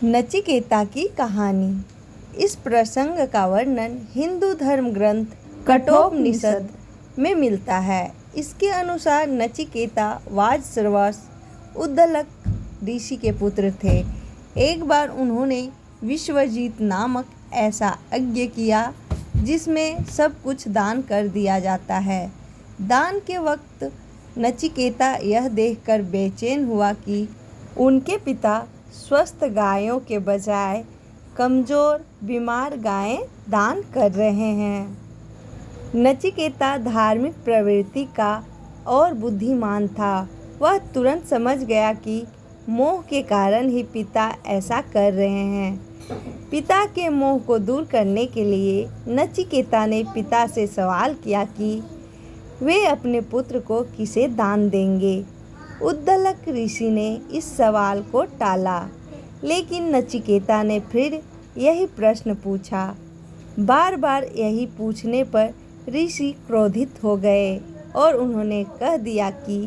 नचिकेता की कहानी। इस प्रसंग का वर्णन हिंदू धर्म ग्रंथ कठोपनिषद में मिलता है। इसके अनुसार नचिकेता वाजश्रवस उद्दलक ऋषि के पुत्र थे। एक बार उन्होंने विश्वजीत नामक ऐसा यज्ञ किया जिसमें सब कुछ दान कर दिया जाता है। दान के वक्त नचिकेता यह देखकर बेचैन हुआ कि उनके पिता स्वस्थ गायों के बजाय कमज़ोर बीमार गायें दान कर रहे हैं। नचिकेता धार्मिक प्रवृत्ति का और बुद्धिमान था। वह तुरंत समझ गया कि मोह के कारण ही पिता ऐसा कर रहे हैं। पिता के मोह को दूर करने के लिए नचिकेता ने पिता से सवाल किया कि वे अपने पुत्र को किसे दान देंगे। उद्दलक ऋषि ने इस सवाल को टाला, लेकिन नचिकेता ने फिर यही प्रश्न पूछा। बार बार यही पूछने पर ऋषि क्रोधित हो गए और उन्होंने कह दिया कि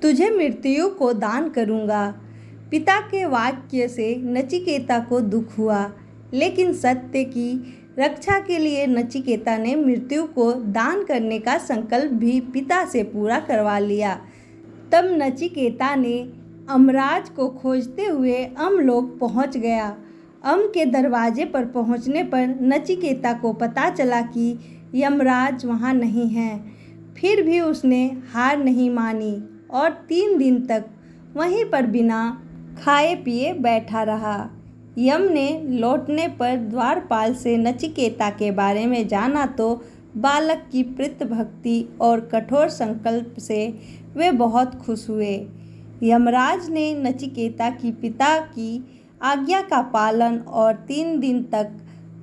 तुझे मृत्यु को दान करूँगा। पिता के वाक्य से नचिकेता को दुख हुआ, लेकिन सत्य की रक्षा के लिए नचिकेता ने मृत्यु को दान करने का संकल्प भी पिता से पूरा करवा लिया। तब नचिकेता ने अमराज को खोजते हुए अमलोक पहुंच गया। अम के दरवाजे पर पहुंचने पर नचिकेता को पता चला कि यमराज वहां नहीं हैं। फिर भी उसने हार नहीं मानी और 3 दिन तक वहीं पर बिना खाए पिए बैठा रहा। यम ने लौटने पर द्वारपाल से नचिकेता के बारे में जाना तो बालक की प्रीत भक्ति और कठोर संकल्प से वे बहुत खुश हुए। यमराज ने नचिकेता की पिता की आज्ञा का पालन और 3 दिन तक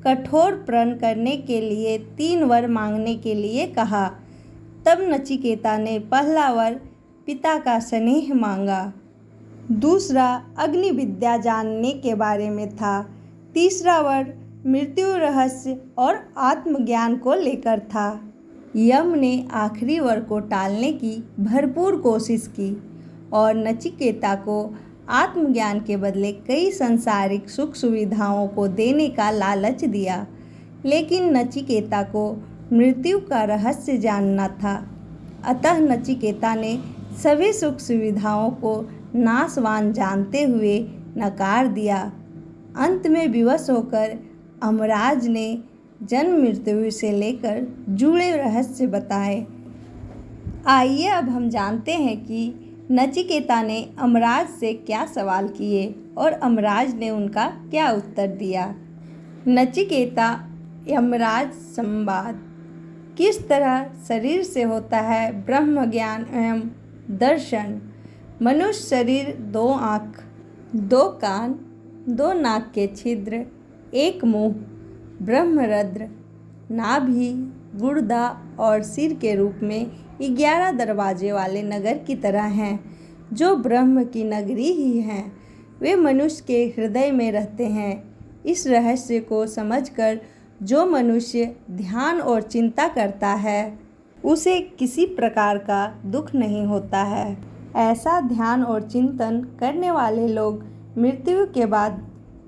कठोर प्रण करने के लिए 3 वर मांगने के लिए कहा। तब नचिकेता ने पहला वर पिता का स्नेह मांगा, दूसरा अग्नि विद्या जानने के बारे में था, तीसरा वर मृत्यु रहस्य और आत्मज्ञान को लेकर था। यम ने आखिरी वर को टालने की भरपूर कोशिश की और नचिकेता को आत्मज्ञान के बदले कई सांसारिक सुख सुविधाओं को देने का लालच दिया, लेकिन नचिकेता को मृत्यु का रहस्य जानना था। अतः नचिकेता ने सभी सुख सुविधाओं को नाशवान जानते हुए नकार दिया। अंत में विवश होकर अमराज ने जन्म मृत्यु से लेकर जुड़े रहस्य बताए। आइए अब हम जानते हैं कि नचिकेता ने अमराज से क्या सवाल किए और अमराज ने उनका क्या उत्तर दिया। नचिकेता यमराज संवाद। किस तरह शरीर से होता है ब्रह्म ज्ञान एवं दर्शन। मनुष्य शरीर 2 आँख, 2 कान, 2 नाक के छिद्र, 1 मुँह, ब्रह्मरंध्र, नाभि, गुर्दा और सिर के रूप में 11 दरवाजे वाले नगर की तरह हैं, जो ब्रह्म की नगरी ही हैं। वे मनुष्य के हृदय में रहते हैं। इस रहस्य को समझकर जो मनुष्य ध्यान और चिंता करता है, उसे किसी प्रकार का दुख नहीं होता है। ऐसा ध्यान और चिंतन करने वाले लोग मृत्यु के बाद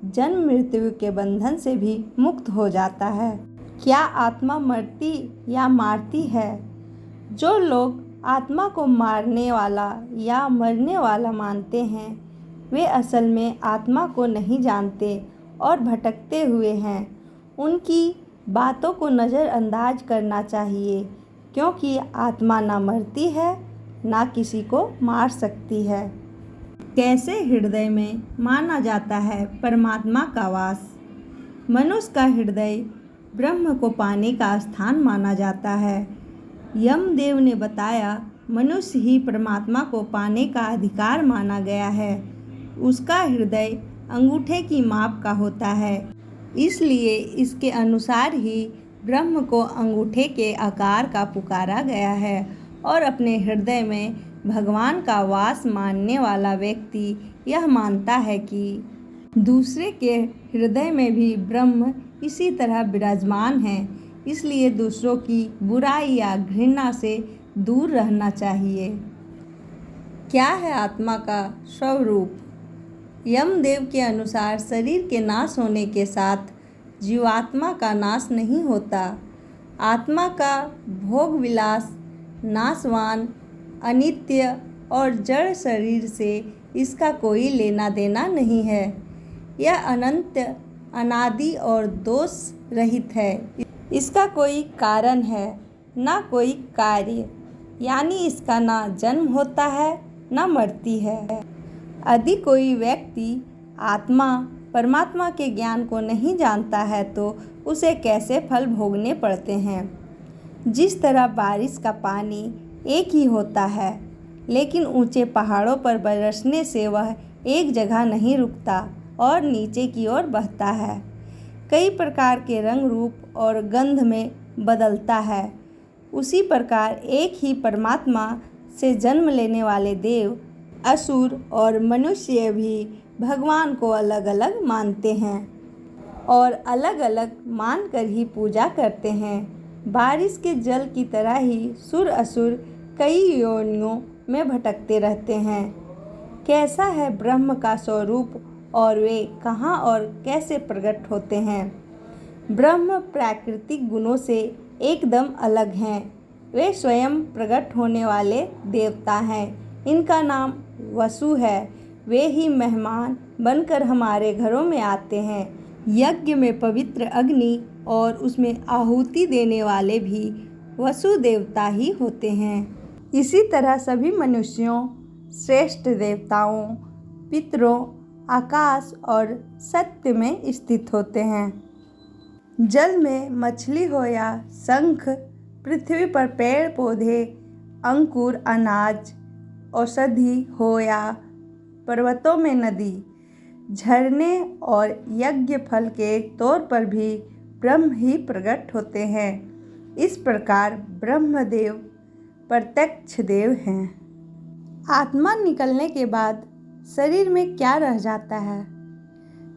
जन्म मृत्यु के बंधन से भी मुक्त हो जाता है। क्या आत्मा मरती या मारती है? जो लोग आत्मा को मारने वाला या मरने वाला मानते हैं, वे असल में आत्मा को नहीं जानते और भटकते हुए हैं। उनकी बातों को नज़रअंदाज करना चाहिए, क्योंकि आत्मा ना मरती है ना किसी को मार सकती है। कैसे हृदय में माना जाता है परमात्मा का वास। मनुष्य का हृदय ब्रह्म को पाने का स्थान माना जाता है। यमदेव ने बताया, मनुष्य ही परमात्मा को पाने का अधिकार माना गया है। उसका हृदय अंगूठे की माप का होता है, इसलिए इसके अनुसार ही ब्रह्म को अंगूठे के आकार का पुकारा गया है और अपने हृदय में भगवान का वास मानने वाला व्यक्ति यह मानता है कि दूसरे के हृदय में भी ब्रह्म इसी तरह विराजमान है। इसलिए दूसरों की बुराई या घृणा से दूर रहना चाहिए। क्या है आत्मा का स्वरूप? यमदेव के अनुसार शरीर के नाश होने के साथ जीवात्मा का नाश नहीं होता। आत्मा का भोग विलास नाशवान, अनित्य और जड़ शरीर से इसका कोई लेना देना नहीं है। यह अनंत, अनादि और दोष रहित है। इसका कोई कारण है, ना कोई कार्य, यानी इसका ना जन्म होता है ना मरती है। यदि कोई व्यक्ति आत्मा परमात्मा के ज्ञान को नहीं जानता है तो उसे कैसे फल भोगने पड़ते हैं। जिस तरह बारिश का पानी एक ही होता है, लेकिन ऊंचे पहाड़ों पर बरसने से वह एक जगह नहीं रुकता और नीचे की ओर बहता है, कई प्रकार के रंग, रूप और गंध में बदलता है, उसी प्रकार एक ही परमात्मा से जन्म लेने वाले देव, असुर और मनुष्य भी भगवान को अलग अलग मानते हैं और अलग अलग मानकर ही पूजा करते हैं। बारिश के जल की तरह ही सुर असुर कई योनियों में भटकते रहते हैं। कैसा है ब्रह्म का स्वरूप और वे कहाँ और कैसे प्रकट होते हैं। ब्रह्म प्राकृतिक गुणों से एकदम अलग हैं। वे स्वयं प्रकट होने वाले देवता हैं। इनका नाम वसु है। वे ही मेहमान बनकर हमारे घरों में आते हैं। यज्ञ में पवित्र अग्नि और उसमें आहुति देने वाले भी वसु देवता ही होते हैं। इसी तरह सभी मनुष्यों, श्रेष्ठ देवताओं, पितरों, आकाश और सत्य में स्थित होते हैं। जल में मछली हो या शंख, पृथ्वी पर पेड़ पौधे, अंकुर, अनाज, औषधि हो या पर्वतों में नदी, झरने और यज्ञ फल के तौर पर भी ब्रह्म ही प्रकट होते हैं। इस प्रकार ब्रह्मदेव प्रत्यक्ष देव हैं। आत्मा निकलने के बाद शरीर में क्या रह जाता है।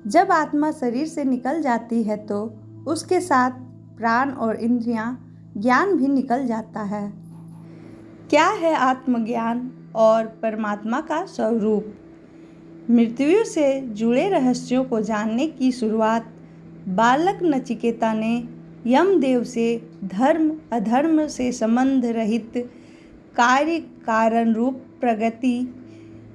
जब आत्मा शरीर से निकल जाती है तो उसके साथ प्राण और इंद्रियां, ज्ञान भी निकल जाता है। क्या है आत्मज्ञान और परमात्मा का स्वरूप। मृत्यु से जुड़े रहस्यों को जानने की शुरुआत बालक नचिकेता ने यमदेव से धर्म अधर्म से संबंध रहित कार्य कारण रूप प्रगति,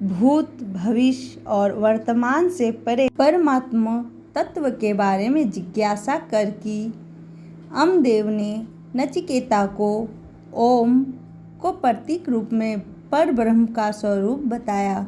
भूत भविष्य और वर्तमान से परे परमात्मा तत्व के बारे में जिज्ञासा कर की। यमदेव ने नचिकेता को ओम को प्रतीक रूप में परब्रह्म का स्वरूप बताया।